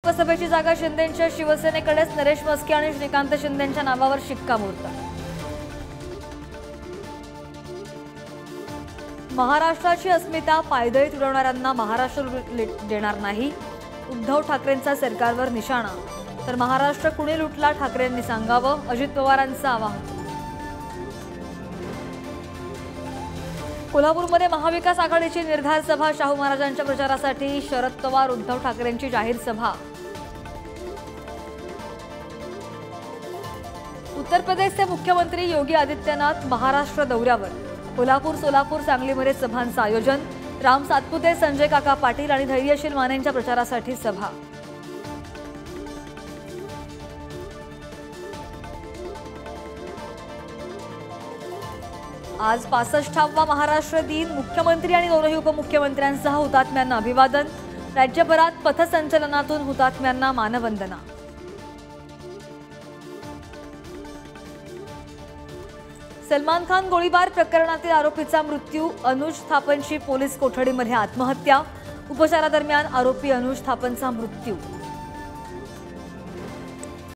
लोकसभेची जागा शिंदेंच्या शिवसेनेकडेच, नरेश म्हस्के आणि श्रीकांत शिंदेंच्या नावावर शिक्कामोर्तब। महाराष्ट्राची अस्मिता पायदळी तुडवणाऱ्यांना महाराष्ट्र देणार नाही, उद्धव ठाकरेंचा सरकारवर निशाणा। तर महाराष्ट्र कुणी लुटला ठाकरेंनी सांगावं, अजित पवारांचं आवाहन। कोल्हापूरमध्ये महाविकास आघाडीची निर्धार सभा, शाहू महाराजांच्या प्रचारासाठी शरद पवार उद्धव ठाकरेंची जाहीर सभा। उत्तर प्रदेशचे मुख्यमंत्री योगी आदित्यनाथ महाराष्ट्र दौऱ्यावर, कोल्हापूर, सोलापूर, सांगलीमध्ये सभांचं आयोजन। राम सातपुते, संजय काका पाटील आणि धैर्यशील मानेंच्या प्रचारासाठी सभा। आज 65वा महाराष्ट्र दिन, मुख्यमंत्री आणि दोनही उपमुख्यमंत्र्यांसह हुतात्म्यांना अभिवादन। राज्यभरात पथसंचलनातून हुतात्म्यांना मानवंदना। सलमान खान गोळीबार प्रकरणातील आरोपीचा मृत्यू, अनुज थापनची पोलीस कोठडीमध्ये आत्महत्या। उपचारादरम्यान आरोपी अनुज थापनचा मृत्यू।